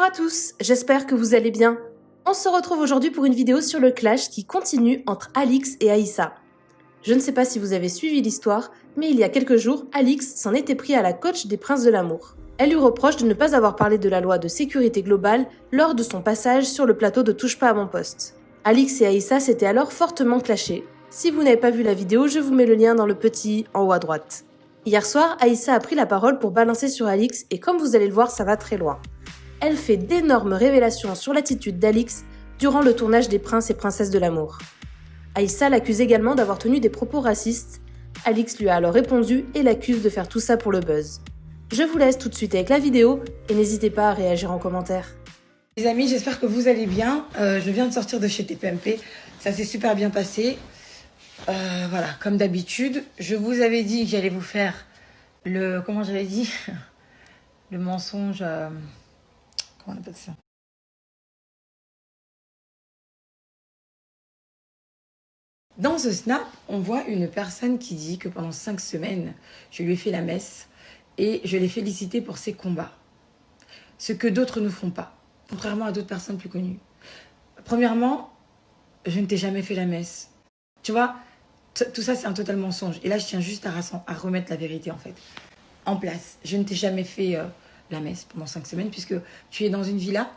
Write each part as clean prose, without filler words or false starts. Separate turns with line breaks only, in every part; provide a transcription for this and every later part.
Bonjour à tous, j'espère que vous allez bien. On se retrouve aujourd'hui pour une vidéo sur le clash qui continue entre Alix et Aïssa. Je ne sais pas si vous avez suivi l'histoire, mais il y a quelques jours, Alix s'en était pris à la coach des Princes de l'amour. Elle lui reproche de ne pas avoir parlé de la loi de sécurité globale lors de son passage sur le plateau de Touche pas à mon poste. Alix et Aïssa s'étaient alors fortement clashés. Si vous n'avez pas vu la vidéo, je vous mets le lien dans le petit en haut à droite. Hier soir, Aïssa a pris la parole pour balancer sur Alix et comme vous allez le voir, ça va très loin. Elle fait d'énormes révélations sur l'attitude d'Alix durant le tournage des Princes et Princesses de l'amour. Aïssa l'accuse également d'avoir tenu des propos racistes. Alix lui a alors répondu et l'accuse de faire tout ça pour le buzz. Je vous laisse tout de suite avec la vidéo et n'hésitez pas à réagir en commentaire.
Les amis, j'espère que vous allez bien. Je viens de sortir de chez TPMP. Ça s'est super bien passé. Voilà, comme d'habitude. Je vous avais dit que j'allais vous faire le... Comment j'avais dit le mensonge... comment on appelle ça? Dans ce snap, on voit une personne qui dit que pendant 5 semaines, je lui ai fait la messe et je l'ai félicité pour ses combats. Ce que d'autres ne font pas, contrairement à d'autres personnes plus connues. Premièrement, je ne t'ai jamais fait la messe. Tu vois, tout ça, c'est un total mensonge. Et là, je tiens juste à remettre la vérité, en fait, en place. Je ne t'ai jamais fait la messe pendant 5 semaines, puisque tu es dans une villa,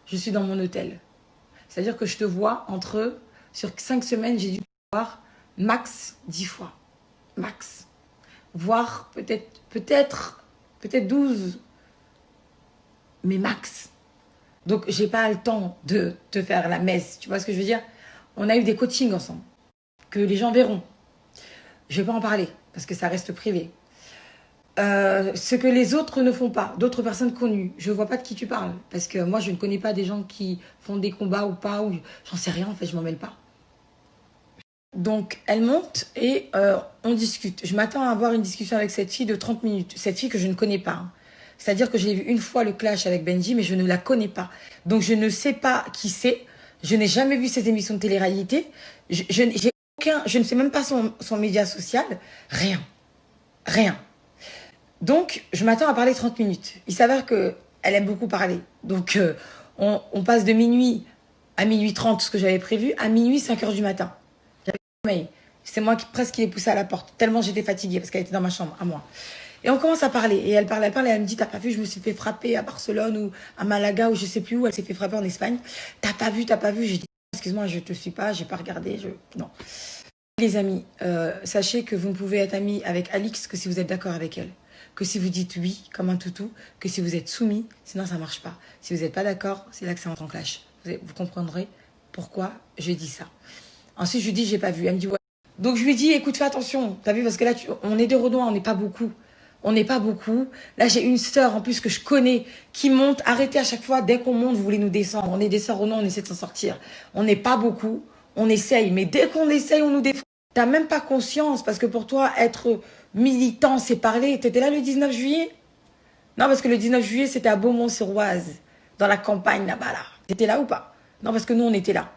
je suis dans mon hôtel. C'est-à-dire que je te vois sur 5 semaines, j'ai dû te voir max 10 fois. Max. Voire peut-être 12. Mais max. Donc, j'ai pas le temps de te faire la messe. Tu vois ce que je veux dire? On a eu des coachings ensemble, que les gens verront. Je vais pas en parler, parce que ça reste privé. Ce que les autres ne font pas, d'autres personnes connues. Je vois pas de qui tu parles, parce que moi, je ne connais pas des gens qui font des combats ou pas, ou j'en sais rien, en fait, je m'en mêle pas. Donc, elle monte et on discute. Je m'attends à avoir une discussion avec cette fille de 30 minutes. Cette fille que je ne connais pas. Hein. C'est-à-dire que j'ai vu une fois le clash avec Benji, mais je ne la connais pas. Donc, je ne sais pas qui c'est. Je n'ai jamais vu ses émissions de télé-réalité. Je ne sais même pas son média social. Rien. Rien. Donc, je m'attends à parler 30 minutes. Il s'avère qu'elle aime beaucoup parler. Donc, on passe de minuit à minuit 30, ce que j'avais prévu, à minuit 5 heures du matin. C'est moi qui presque qui l'ai poussée à la porte, tellement j'étais fatiguée parce qu'elle était dans ma chambre, à moi. Et on commence à parler, et elle parle, et elle me dit, t'as pas vu, je me suis fait frapper à Barcelone ou à Malaga ou je sais plus où, elle s'est fait frapper en Espagne. T'as pas vu, j'ai dit, excuse-moi, je te suis pas, j'ai pas regardé, non. Les amis, sachez que vous ne pouvez être amis avec Alix que si vous êtes d'accord avec elle. Que si vous dites oui, comme un toutou, que si vous êtes soumis, sinon ça marche pas. Si vous n'êtes pas d'accord, c'est là que ça entre en clash. Vous comprendrez pourquoi je dis ça. Ensuite, je lui dis, j'ai pas vu. Elle me dit, ouais. Donc, je lui dis, écoute, fais attention. T'as vu, parce que là, on est des Renois, on n'est pas beaucoup. On n'est pas beaucoup. Là, j'ai une sœur, en plus, que je connais, qui monte. Arrêtez à chaque fois, dès qu'on monte, vous voulez nous descendre. On est des sœurs Renois, on essaie de s'en sortir. On n'est pas beaucoup. On essaye. Mais dès qu'on essaye, on nous défend. T'as même pas conscience, parce que pour toi, être militant, c'est parler. T'étais là le 19 juillet? Non, parce que le 19 juillet, c'était à Beaumont-sur-Oise, dans la campagne là-bas, là. T'étais là ou pas? Non, parce que nous, on était là.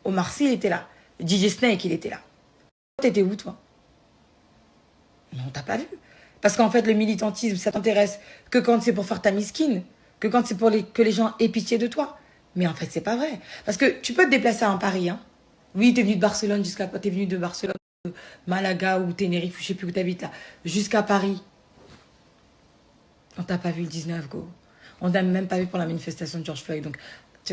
Omar Sy, il était là. DJ Snake, il était là. T'étais où, toi? Non, t'as pas vu. Parce qu'en fait, le militantisme, ça t'intéresse que quand c'est pour faire ta miskine, que quand c'est pour que les gens aient pitié de toi. Mais en fait, c'est pas vrai. Parce que tu peux te déplacer à Paris, hein. Oui, t'es venu de Barcelone jusqu'à... T'es venu de Barcelone, Malaga ou Tenerife, je sais plus où t'habites là, jusqu'à Paris. On t'a pas vu le 19, go. On t'a même pas vu pour la manifestation de George Floyd. Donc,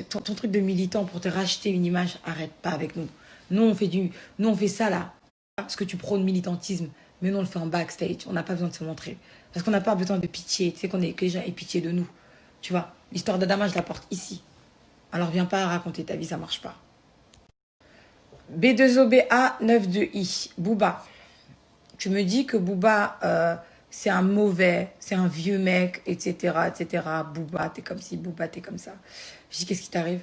ton truc de militant pour te racheter une image, arrête pas avec nous. Nous, on fait ça là. Parce que tu prônes militantisme. Mais nous, on le fait en backstage. On n'a pas besoin de se montrer. Parce qu'on n'a pas besoin de pitié. Tu sais que les gens aient pitié de nous. Tu vois, l'histoire d'Adama, je la porte ici. Alors, viens pas raconter ta vie, ça marche pas. B2OBA 92I. Booba. Tu me dis que Booba, c'est un mauvais, c'est un vieux mec, etc., etc. Booba, t'es comme ci, Booba, t'es comme ça. Je dis, qu'est-ce qui t'arrive?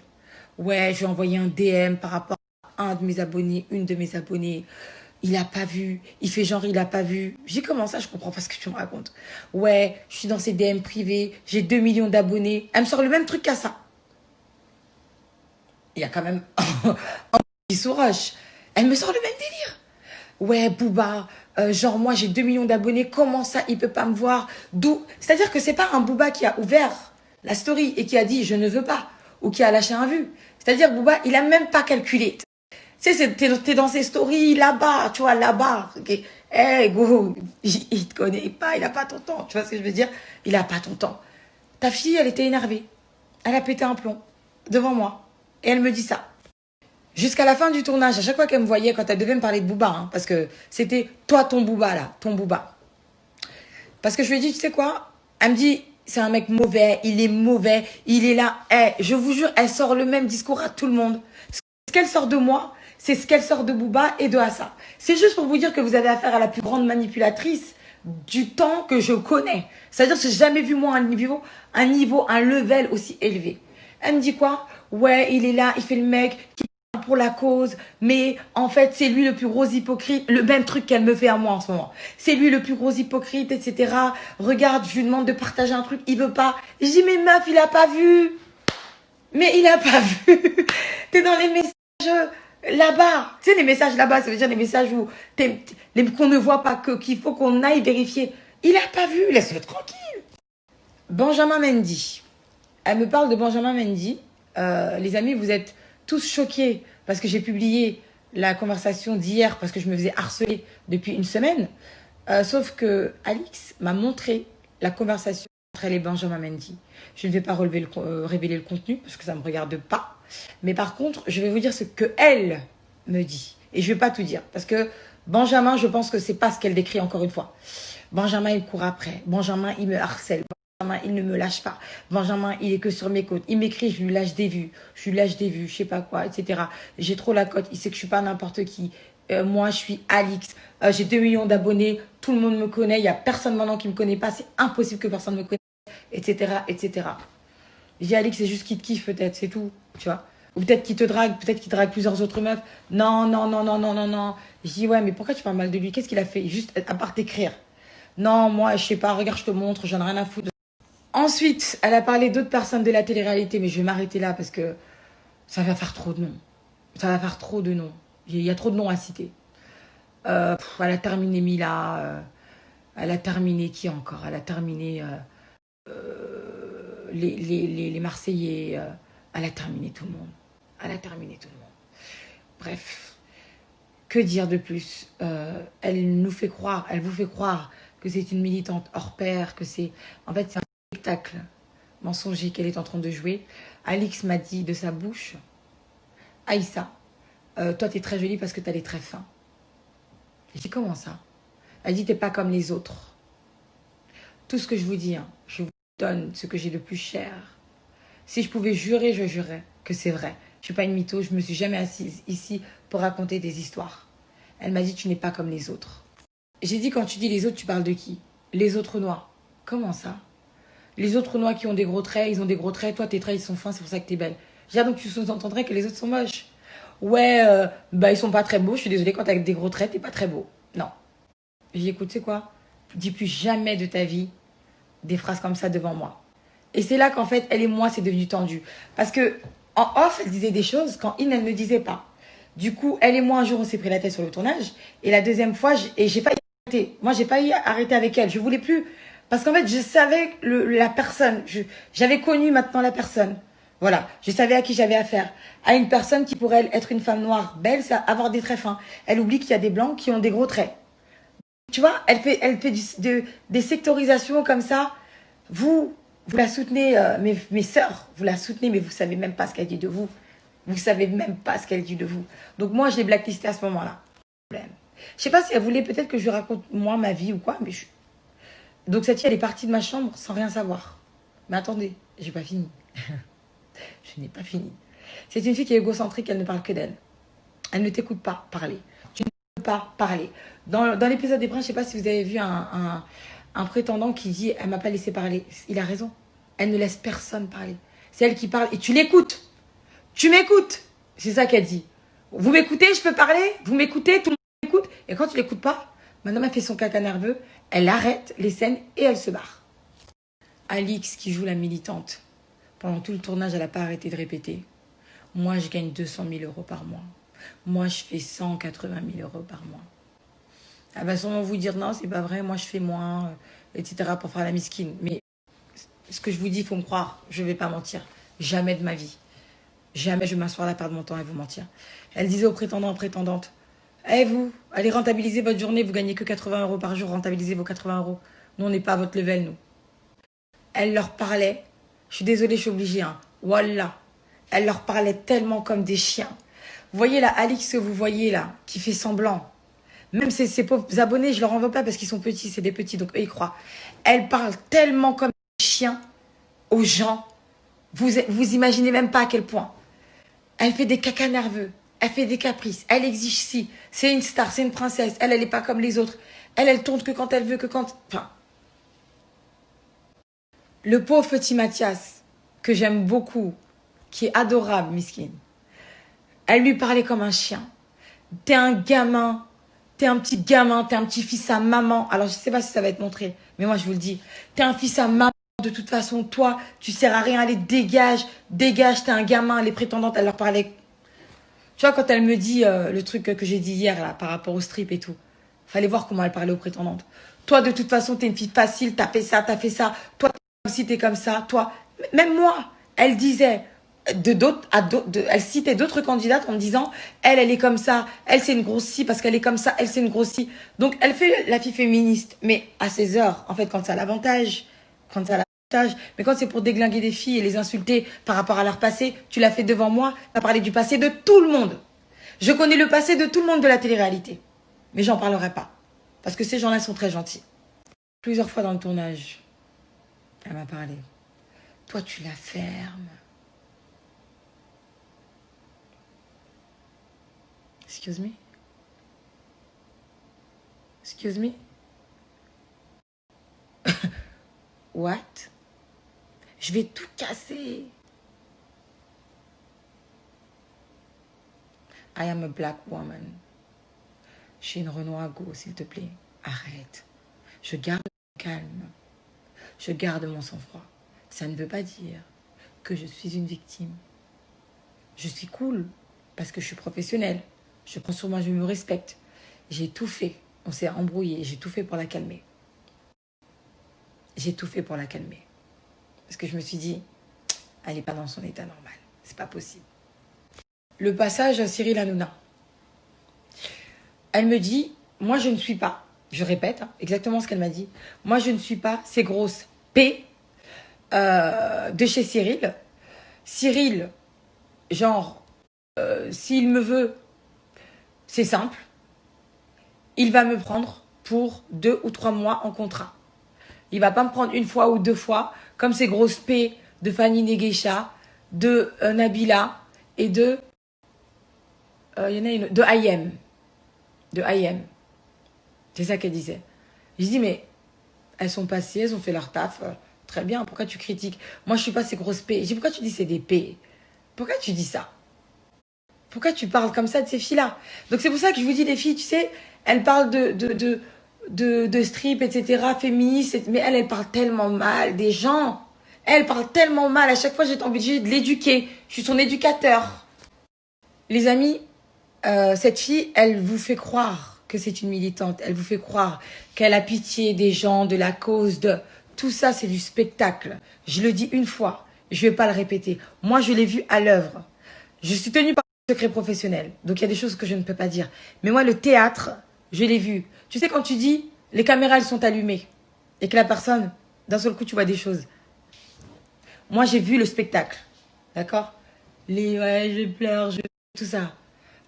Ouais, je lui ai envoyé un DM par rapport à un de mes abonnés, une de mes abonnées. Il a pas vu. Il fait genre, il a pas vu. J'ai comment ça, je comprends pas ce que tu me racontes. Ouais, je suis dans ses DM privés, j'ai 2 millions d'abonnés. Elle me sort le même truc qu'à ça. Il y a quand même un petit sourage. Elle me sort le même délire. Ouais, Booba, genre moi j'ai 2 millions d'abonnés, comment ça il peut pas me voir? D'où? C'est-à-dire que c'est pas un Booba qui a ouvert la story et qui a dit je ne veux pas ou qui a lâché un vu. C'est-à-dire Booba, il a même pas calculé. Tu sais, t'es dans ses stories là-bas, tu vois, là-bas. Okay. Hey, go, il te connaît pas, il a pas ton temps. Tu vois ce que je veux dire? Il a pas ton temps. Ta fille, elle était énervée. Elle a pété un plomb devant moi. Et elle me dit ça. Jusqu'à la fin du tournage, à chaque fois qu'elle me voyait, quand elle devait me parler de Booba, hein, parce que c'était toi ton Booba là, ton Booba. Parce que je lui ai dit, tu sais quoi? Elle me dit, c'est un mec mauvais, il est là. Hey, je vous jure, elle sort le même discours à tout le monde. Ce qu'elle sort de moi, c'est ce qu'elle sort de Booba et de Assa. C'est juste pour vous dire que vous avez affaire à la plus grande manipulatrice du temps que je connais. C'est-à-dire que j'ai jamais vu moi un level aussi élevé. Elle me dit quoi? Ouais, il est là, il fait le mec qui parle pour la cause, mais en fait, c'est lui le plus gros hypocrite. Le même truc qu'elle me fait à moi en ce moment. C'est lui le plus gros hypocrite, etc. Regarde, je lui demande de partager un truc, il veut pas. Je dis, mais meuf, il a pas vu. Mais il a pas vu. T'es dans les messages là-bas. Tu sais, les messages là-bas, ça veut dire les messages où qu'on ne voit pas, qu'il faut qu'on aille vérifier. Il a pas vu, laisse-le tranquille. Benjamin Mendy. Elle me parle de Benjamin Mendy. Les amis, vous êtes tous choqués parce que j'ai publié la conversation d'hier parce que je me faisais harceler depuis une semaine. Sauf que Alix m'a montré la conversation entre elle et Benjamin Mendy. Je ne vais pas révéler le contenu parce que ça ne me regarde pas. Mais par contre, je vais vous dire ce qu'elle me dit. Et je ne vais pas tout dire parce que Benjamin, je pense que c'est pas ce qu'elle décrit encore une fois. Benjamin, il court après. Benjamin, il me harcèle. Benjamin, il ne me lâche pas. Benjamin, il est que sur mes côtes. Il m'écrit, je lui lâche des vues. Je lui lâche des vues, je sais pas quoi, etc. J'ai trop la cote. Il sait que je suis pas n'importe qui. Moi, je suis Alix. J'ai 2 millions d'abonnés. Tout le monde me connaît. Il n'y a personne maintenant qui me connaît pas. C'est impossible que personne me connaisse, etc., etc. Je dis, Alix, c'est juste qu'il te kiffe peut-être, c'est tout, tu vois. Ou peut-être qu'il te drague, peut-être qu'il drague plusieurs autres meufs. Non, non, non, non, non, non, non. Je dis, ouais, mais pourquoi tu parles mal de lui? Qu'est-ce qu'il a fait? Juste à part t'écrire. Non, moi, je sais pas, regarde, je te montre, j'en ai rien à foutre. Ensuite, elle a parlé d'autres personnes de la télé-réalité, mais je vais m'arrêter là parce que ça va faire trop de noms. Ça va faire trop de noms. Il y a trop de noms à citer. Elle a terminé Mila. Elle a terminé qui encore? Elle a terminé les Marseillais. Elle a terminé tout le monde. Elle a terminé tout le monde. Bref, que dire de plus? Elle nous fait croire, elle vous fait croire que c'est une militante hors pair, que c'est... En fait, c'est un spectacle mensonger qu'elle est en train de jouer. Alix m'a dit de sa bouche, Aïssa, toi, t'es très jolie parce que t'as les traits fins. J'ai dit, comment ça? Elle dit, t'es pas comme les autres. Tout ce que je vous dis, hein, je vous donne ce que j'ai de plus cher. Si je pouvais jurer, je jurerais que c'est vrai. Je suis pas une mytho, je me suis jamais assise ici pour raconter des histoires. Elle m'a dit, tu n'es pas comme les autres. J'ai dit, quand tu dis les autres, tu parles de qui? Les autres noirs. Comment ça? Les autres noirs qui ont des gros traits, ils ont des gros traits. Toi, tes traits, ils sont fins, c'est pour ça que t'es belle. J'ai dit, donc tu sous-entendrais que les autres sont moches. Ouais, bah ils sont pas très beaux. Je suis désolée, quand t'as des gros traits, t'es pas très beau. Non. J'ai dit, écoute, c'est quoi? Dis plus jamais de ta vie des phrases comme ça devant moi. Et c'est là qu'en fait, elle et moi, c'est devenu tendu. Parce que en off, elle disait des choses quand In, elle ne disait pas. Du coup, elle et moi, un jour, on s'est pris la tête sur le tournage. Et la deuxième fois, j'ai failli arrêter. Moi, j'ai failli arrêter avec elle. Je voulais plus. Parce qu'en fait, je savais la personne. J'avais connu maintenant la personne. Voilà. Je savais à qui j'avais affaire. À une personne qui, pour elle, être une femme noire belle, c'est avoir des traits fins. Elle oublie qu'il y a des blancs qui ont des gros traits. Tu vois, elle fait des sectorisations comme ça. Vous la soutenez, mes sœurs, vous la soutenez, mais vous savez même pas ce qu'elle dit de vous. Vous savez même pas ce qu'elle dit de vous. Donc moi, je l'ai blacklistée à ce moment-là. Je sais pas si elle voulait peut-être que je lui raconte moi ma vie ou quoi, mais donc cette fille, elle est partie de ma chambre sans rien savoir. Mais attendez, j'ai pas fini. Je n'ai pas fini. C'est une fille qui est égocentrique, elle ne parle que d'elle. Elle ne t'écoute pas parler. Tu ne peux pas parler. Dans l'épisode des Brins, je sais pas si vous avez vu un prétendant qui dit « Elle m'a pas laissé parler ». Il a raison. Elle ne laisse personne parler. C'est elle qui parle et tu l'écoutes. Tu m'écoutes. C'est ça qu'elle dit. Vous m'écoutez, je peux parler? Vous m'écoutez, tout le monde m'écoute. Et quand tu l'écoutes pas, maintenant elle fait son caca nerveux, elle arrête les scènes et elle se barre. Alix qui joue la militante. Pendant tout le tournage, elle n'a pas arrêté de répéter. Moi, je gagne 200 000 euros par mois. Moi, je fais 180 000 euros par mois. Elle va sûrement vous dire non, c'est pas vrai, moi je fais moins, etc. pour faire la miskine. Mais Ce que je vous dis, il faut me croire. Je ne vais pas mentir. Jamais de ma vie. Jamais je vais m'asseoir là, perdre mon temps et vous mentir. Elle disait aux prétendants, prétendantes, eh vous, allez rentabiliser votre journée, vous gagnez que 80 € par jour, rentabilisez vos 80 €. Nous, on n'est pas à votre level, nous. Elle leur parlait, je suis désolée, je suis obligée, hein. Wallah. Elle leur parlait tellement comme des chiens. Vous voyez là, Alix que vous voyez là, qui fait semblant. Même ces pauvres abonnés, je leur en veux pas parce qu'ils sont petits, c'est des petits, donc eux, ils croient. Elle parle tellement comme des chiens aux gens. Vous imaginez même pas à quel point. Elle fait des cacas nerveux. Elle fait des caprices. Elle exige si. C'est une star, c'est une princesse. Elle n'est pas comme les autres. Elle tourne que quand elle veut, que quand... Enfin... Le pauvre petit Mathias, que j'aime beaucoup, qui est adorable, Miskine. Elle lui parlait comme un chien. T'es un gamin. T'es un petit gamin. T'es un petit fils à maman. Alors, je sais pas si ça va être montré. Mais moi, je vous le dis. T'es un fils à maman. De toute façon, toi, tu sers à rien. Allez, dégage. Dégage, t'es un gamin. Les prétendantes, elle leur parlait... Tu vois, quand elle me dit le truc que j'ai dit hier, là, par rapport au strip et tout. Fallait voir comment elle parlait aux prétendantes. Toi, de toute façon, t'es une fille facile. T'as fait ça, t'as fait ça. Toi, aussi, t'es comme ça. Toi, même moi, elle disait... elle citait d'autres candidates en me disant elle est comme ça, elle c'est une grosse scie parce qu'elle est comme ça, elle c'est une grosse scie. Donc elle fait la fille féministe, mais à ses heures, en fait, quand ça a l'avantage, mais quand c'est pour déglinguer des filles et les insulter par rapport à leur passé, tu l'as fait devant moi, tu as parlé du passé de tout le monde. Je connais le passé de tout le monde de la télé-réalité, mais j'en parlerai pas parce que ces gens-là sont très gentils. Plusieurs fois dans le tournage, elle m'a parlé. Toi, tu la fermes. Excuse me? Excuse me? What? Je vais tout casser. I am a black woman. Je suis une Renoir go, s'il te plaît. Arrête. Je garde mon calme. Je garde mon sang-froid. Ça ne veut pas dire que je suis une victime. Je suis cool parce que je suis professionnelle. Je prends sur moi, je me respecte. J'ai tout fait. On s'est embrouillé. J'ai tout fait pour la calmer. J'ai tout fait pour la calmer. Parce que je me suis dit, elle n'est pas dans son état normal. C'est pas possible. Le passage à Cyril Hanouna. Elle me dit, moi je ne suis pas, je répète exactement ce qu'elle m'a dit, moi je ne suis pas ces grosses P de chez Cyril. Cyril, genre, s'il me veut, c'est simple, il va me prendre pour 2 ou 3 mois en contrat. Il va pas me prendre une fois ou 2 fois, comme ces grosses P de Fanny Negeisha, de Nabila et de... Il y en a une, de IM. De IM. C'est ça qu'elle disait. Je dis, mais elles sont passées, elles ont fait leur taf. Très bien, pourquoi tu critiques? Moi, je suis pas ces grosses P. Je dis, pourquoi tu dis c'est des P? Pourquoi tu dis ça? Pourquoi tu parles comme ça de ces filles-là? Donc, c'est pour ça que je vous dis, les filles, tu sais, elles parlent de strip, etc., féministes, mais elle parle tellement mal des gens. Elle parle tellement mal. À chaque fois, j'étais obligée de l'éduquer. Je suis son éducateur. Les amis, cette fille, elle vous fait croire que c'est une militante. Elle vous fait croire qu'elle a pitié des gens, de la cause, de... Tout ça, c'est du spectacle. Je le dis une fois, je ne vais pas le répéter. Moi, je l'ai vu à l'œuvre. Je suis tenue par un secret professionnel. Donc, il y a des choses que je ne peux pas dire. Mais moi, le théâtre, je l'ai vu. Tu sais, quand tu dis, les caméras, elles sont allumées. Et que la personne, d'un seul coup, tu vois des choses. Moi, j'ai vu le spectacle. D'accord? Ouais, je pleure, tout ça.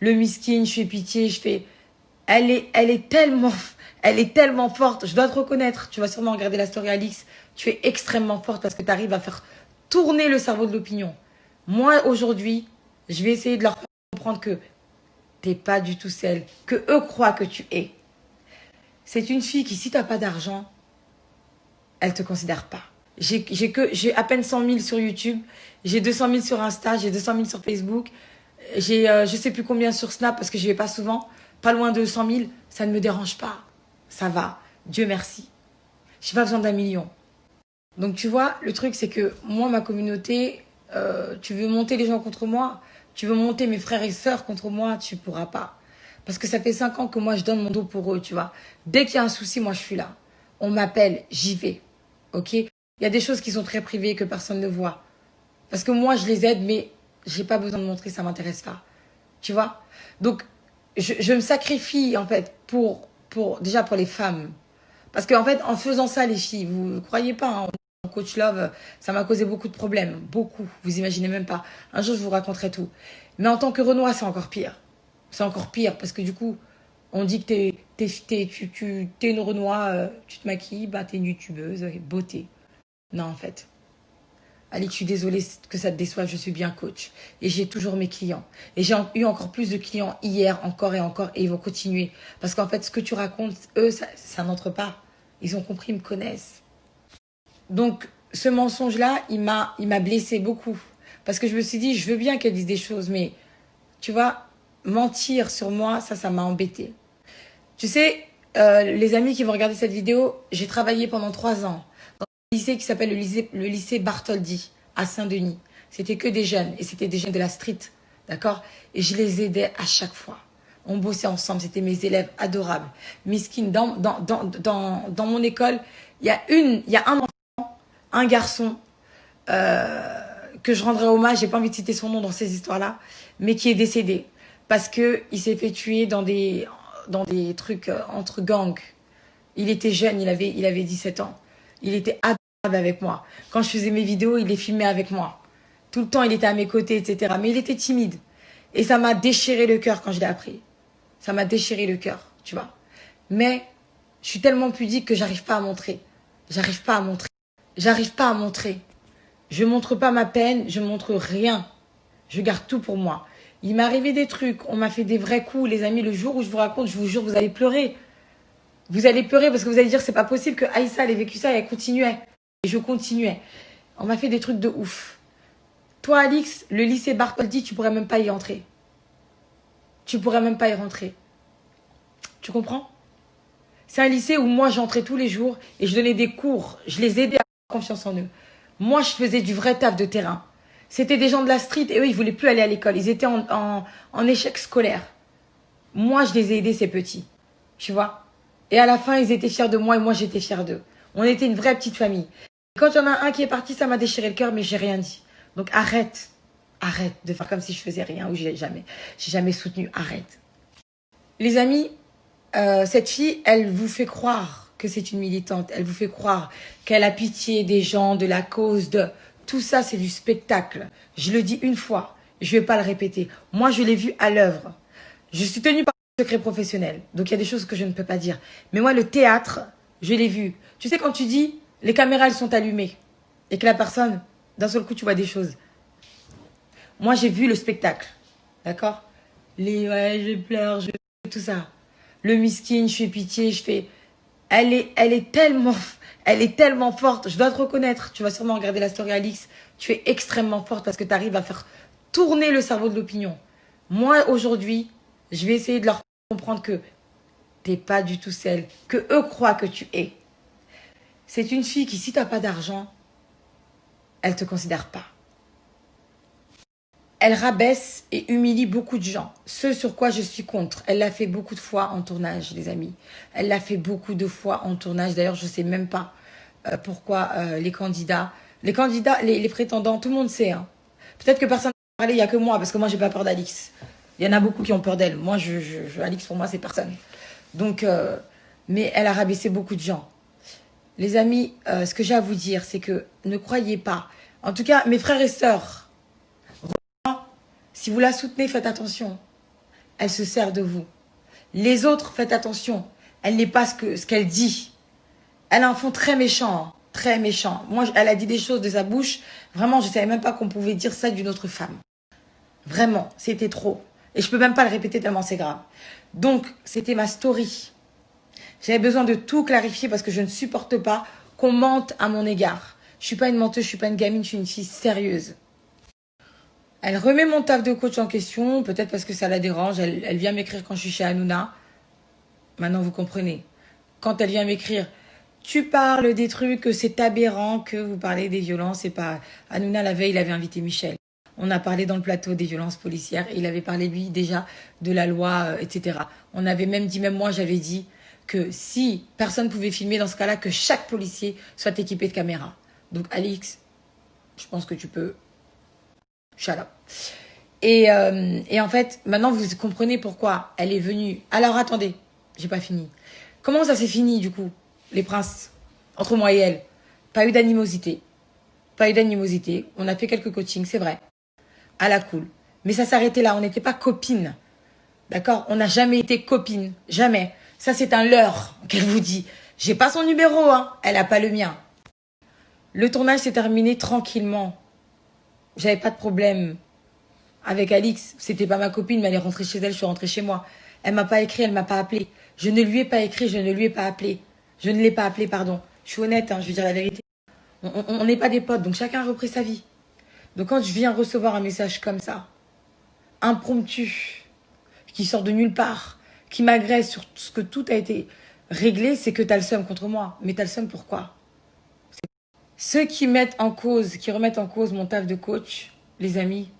Le miskine, je fais pitié, je fais... Elle est tellement forte. Je dois te reconnaître. Tu vas sûrement regarder la story Alix. Tu es extrêmement forte parce que tu arrives à faire tourner le cerveau de l'opinion. Moi, aujourd'hui, je vais essayer de leur faire comprendre que t'es pas du tout celle que eux croient que tu es. C'est une fille qui, si t'as pas d'argent, elle te considère pas. J'ai à peine 100 000 sur YouTube. J'ai 200 000 sur Insta. J'ai 200 000 sur Facebook. J'ai je sais plus combien sur Snap parce que je vais pas souvent. Pas loin de 100 000. Ça ne me dérange pas. Ça va. Dieu merci. J'ai pas besoin d'1 million. Donc tu vois, le truc c'est que moi, ma communauté, tu veux monter les gens contre moi, tu veux monter mes frères et sœurs contre moi, tu pourras pas. Parce que ça fait 5 ans que moi je donne mon dos pour eux, tu vois. Dès qu'il y a un souci, moi je suis là. On m'appelle, j'y vais. Ok? Il y a des choses qui sont très privées que personne ne voit. Parce que moi, je les aide, mais j'ai pas besoin de montrer, ça m'intéresse pas. Tu vois? Donc, je me sacrifie, en fait, déjà pour les femmes. Parce qu'en fait, en faisant ça, les filles, vous ne croyez pas, hein, en coach love, ça m'a causé beaucoup de problèmes. Beaucoup. Vous imaginez même pas. Un jour, je vous raconterai tout. Mais en tant que Renoir, c'est encore pire. C'est encore pire parce que du coup, on dit que t'es une Renoir, tu te maquilles, bah, t'es une youtubeuse, beauté. Non, en fait. Ali, je suis désolée que ça te déçoive, je suis bien coach. Et j'ai toujours mes clients. Et j'ai eu encore plus de clients hier, encore, et ils vont continuer. Parce qu'en fait, ce que tu racontes, eux, ça n'entre pas. Ils ont compris, ils me connaissent. Donc, ce mensonge-là, il m'a blessé beaucoup. Parce que je me suis dit, je veux bien qu'elle dise des choses, mais tu vois, mentir sur moi, ça m'a embêté. Tu sais, les amis qui vont regarder cette vidéo, j'ai travaillé pendant 3 ans lycée qui s'appelle le lycée Bartholdi à Saint-Denis. C'était que des jeunes et c'était des jeunes de la street, d'accord? Et je les aidais à chaque fois. On bossait ensemble, c'était mes élèves adorables. Miskin, dans mon école, il y a un enfant, un garçon que je rendrai hommage, j'ai pas envie de citer son nom dans ces histoires-là, mais qui est décédé parce que il s'est fait tuer dans des trucs entre gangs. Il était jeune, il avait 17 ans. Il était adorable avec moi. Quand je faisais mes vidéos, il les filmait avec moi. Tout le temps, il était à mes côtés, etc. Mais il était timide. Et ça m'a déchiré le cœur quand je l'ai appris. Ça m'a déchiré le cœur, tu vois. Mais je suis tellement pudique que j'arrive pas à montrer. J'arrive pas à montrer. J'arrive pas à montrer. Je montre pas ma peine, je montre rien. Je garde tout pour moi. Il m'est arrivé des trucs, on m'a fait des vrais coups. Les amis, le jour où je vous raconte, je vous jure, vous allez pleurer. Vous allez pleurer parce que vous allez dire c'est pas possible que Aïssa ait vécu ça et elle continuait. Et je continuais. On m'a fait des trucs de ouf. Toi, Alix, le lycée Bartholdi, tu pourrais même pas y entrer. Tu pourrais même pas y rentrer. Tu comprends? C'est un lycée où moi j'entrais tous les jours et je donnais des cours. Je les aidais à avoir confiance en eux. Moi, je faisais du vrai taf de terrain. C'était des gens de la street et eux, ils voulaient plus aller à l'école. Ils étaient en échec scolaire. Moi, je les ai aidés, ces petits. Tu vois? Et à la fin, ils étaient fiers de moi et moi, j'étais fière d'eux. On était une vraie petite famille. Quand il y en a un qui est parti, ça m'a déchiré le cœur, mais j'ai rien dit. Donc arrête. Arrête de faire comme si je faisais rien ou j'ai jamais soutenu. Arrête. Les amis, cette fille, elle vous fait croire que c'est une militante. Elle vous fait croire qu'elle a pitié des gens, de la cause, de... Tout ça, c'est du spectacle. Je le dis une fois. Je ne vais pas le répéter. Moi, je l'ai vu à l'œuvre. Je suis tenue par un secret professionnel. Donc, il y a des choses que je ne peux pas dire. Mais moi, le théâtre, je l'ai vu. Tu sais, quand tu dis, les caméras, elles sont allumées. Et que la personne, d'un seul coup, tu vois des choses. Moi, j'ai vu le spectacle. D'accord? Ouais, je pleure, tout ça. Le miskin, je fais pitié, je fais... Elle est tellement forte. Je dois te reconnaître. Tu vas sûrement regarder la story Alix. Tu es extrêmement forte parce que tu arrives à faire tourner le cerveau de l'opinion. Moi, aujourd'hui, je vais essayer de leur comprendre que t'es pas du tout celle que eux croient que tu es. C'est une fille qui, si t'as pas d'argent, elle te considère pas. Elle rabaisse et humilie beaucoup de gens. Ce sur quoi je suis contre. Elle l'a fait beaucoup de fois en tournage, les amis. Elle l'a fait beaucoup de fois en tournage. D'ailleurs, je ne sais même pas pourquoi les candidats, les prétendants, tout le monde sait. Hein. Peut-être que personne n'a parlé, il n'y a que moi, parce que moi, j'ai pas peur d'Alix. Il y en a beaucoup qui ont peur d'elle. Moi, Alix, pour moi, c'est personne. Donc, mais elle a rabaissé beaucoup de gens. Les amis, ce que j'ai à vous dire, c'est que ne croyez pas. En tout cas, mes frères et sœurs, si vous la soutenez, faites attention. Elle se sert de vous. Les autres, faites attention. Elle n'est pas ce qu'elle dit. Elle a un fond très méchant. Hein, très méchant. Moi, elle a dit des choses de sa bouche. Vraiment, je ne savais même pas qu'on pouvait dire ça d'une autre femme. Vraiment, c'était trop. Et je ne peux même pas le répéter tellement c'est grave. Donc, c'était ma story. J'avais besoin de tout clarifier parce que je ne supporte pas qu'on mente à mon égard. Je ne suis pas une menteuse, je ne suis pas une gamine, je suis une fille sérieuse. Elle remet mon taf de coach en question, peut-être parce que ça la dérange. Elle vient m'écrire quand je suis chez Hanouna. Maintenant, vous comprenez. Quand elle vient m'écrire, tu parles des trucs, que c'est aberrant, que vous parlez des violences. Et pas... Hanouna, la veille, il avait invité Michel. On a parlé dans le plateau des violences policières. Et il avait parlé, lui, déjà, de la loi, etc. On avait même dit, même moi, j'avais dit que si personne ne pouvait filmer, dans ce cas-là, que chaque policier soit équipé de caméras. Donc Alix, je pense que tu peux... Shut up. Et en fait, maintenant vous comprenez pourquoi elle est venue. Alors attendez, j'ai pas fini. Comment ça s'est fini du coup, les princes, entre moi et elle? Pas eu d'animosité. Pas eu d'animosité. On a fait quelques coachings, c'est vrai. À la cool. Mais ça s'arrêtait là, on n'était pas copines. D'accord? On n'a jamais été copines. Jamais. Ça, c'est un leurre qu'elle vous dit. J'ai pas son numéro, hein. Elle a pas le mien. Le tournage s'est terminé tranquillement. J'avais pas de problème avec Alix. C'était pas ma copine, mais elle est rentrée chez elle, je suis rentrée chez moi. Elle m'a pas écrit, elle m'a pas appelé. Je ne lui ai pas écrit, je ne lui ai pas appelé. Je ne l'ai pas appelé, pardon. Je suis honnête, hein, je vais dire la vérité. On n'est pas des potes, donc chacun a repris sa vie. Donc quand je viens recevoir un message comme ça, impromptu, qui sort de nulle part, qui m'agresse sur ce que tout a été réglé, c'est que t'as le seum contre moi. Mais t'as le seum pourquoi? Ceux qui mettent en cause, qui remettent en cause mon taf de coach, les amis,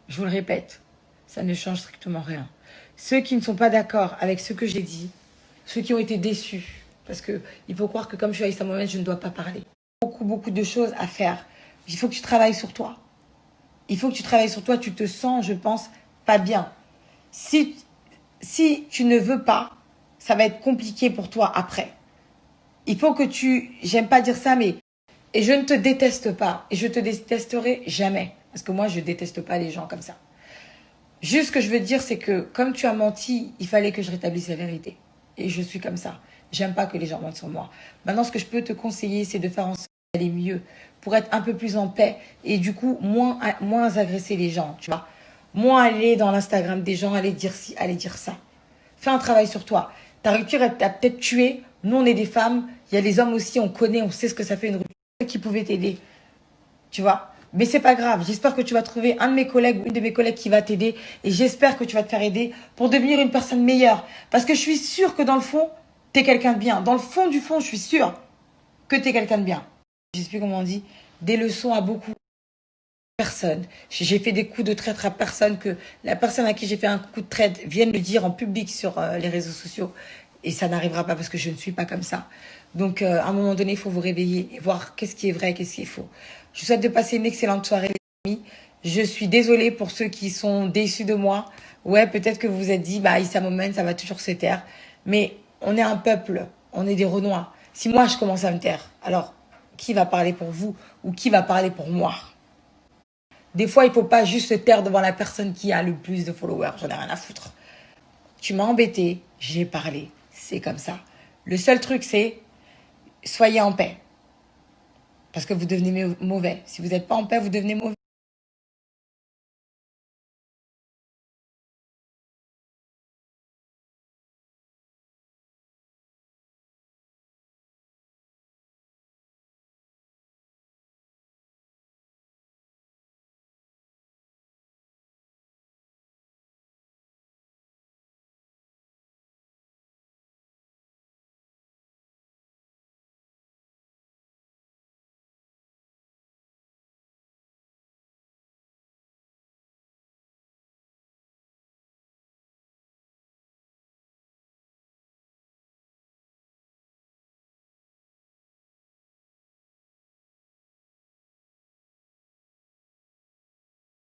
je vous le répète, ça ne change strictement rien. Ceux qui ne sont pas d'accord avec ce que j'ai dit, ceux qui ont été déçus, parce que il faut croire que comme je suis Aïssa Mohamed, je ne dois pas parler. Beaucoup de choses à faire. Il faut que tu travailles sur toi. Il faut que tu travailles sur toi. Tu te sens, je pense, pas bien. Si tu ne veux pas, ça va être compliqué pour toi après. Il faut que j'aime pas dire ça, mais, et je ne te déteste pas, et je te détesterai jamais. Parce que moi, je déteste pas les gens comme ça. Juste ce que je veux dire, c'est que comme tu as menti, il fallait que je rétablisse la vérité. Et je suis comme ça. J'aime pas que les gens mentent sur moi. Maintenant, ce que je peux te conseiller, c'est de faire en sorte d'aller mieux, pour être un peu plus en paix, et du coup, moins agresser les gens, tu vois. Moins aller dans l'Instagram des gens, aller dire ci, aller dire ça. Fais un travail sur toi. Ta rupture, elle t'a peut-être tué. Nous, on est des femmes. Il y a les hommes aussi, on connaît, on sait ce que ça fait une rupture. Qui pouvait t'aider, tu vois. Mais c'est pas grave. J'espère que tu vas trouver un de mes collègues ou une de mes collègues qui va t'aider. Et j'espère que tu vas te faire aider pour devenir une personne meilleure. Parce que je suis sûre que dans le fond, t'es quelqu'un de bien. Dans le fond du fond, je suis sûre que t'es quelqu'un de bien. Je sais plus comment on dit. Des leçons à beaucoup de personnes. J'ai fait des coups de traître à personne, que la personne à qui j'ai fait un coup de traître vienne le dire en public sur les réseaux sociaux. Et ça n'arrivera pas parce que je ne suis pas comme ça. Donc, à un moment donné, il faut vous réveiller et voir qu'est-ce qui est vrai, qu'est-ce qui est faux. Je vous souhaite de passer une excellente soirée, les amis. Je suis désolée pour ceux qui sont déçus de moi. Ouais, peut-être que vous vous êtes dit, bah, Aïssa Mohamed, ça va toujours se taire. Mais on est un peuple, on est des Renois. Si moi, je commence à me taire, alors qui va parler pour vous ou qui va parler pour moi? Des fois, il ne faut pas juste se taire devant la personne qui a le plus de followers. J'en ai rien à foutre. Tu m'as embêté, j'ai parlé. C'est comme ça. Le seul truc, c'est soyez en paix. Parce que vous devenez mauvais. Si vous n'êtes pas en paix, vous devenez mauvais.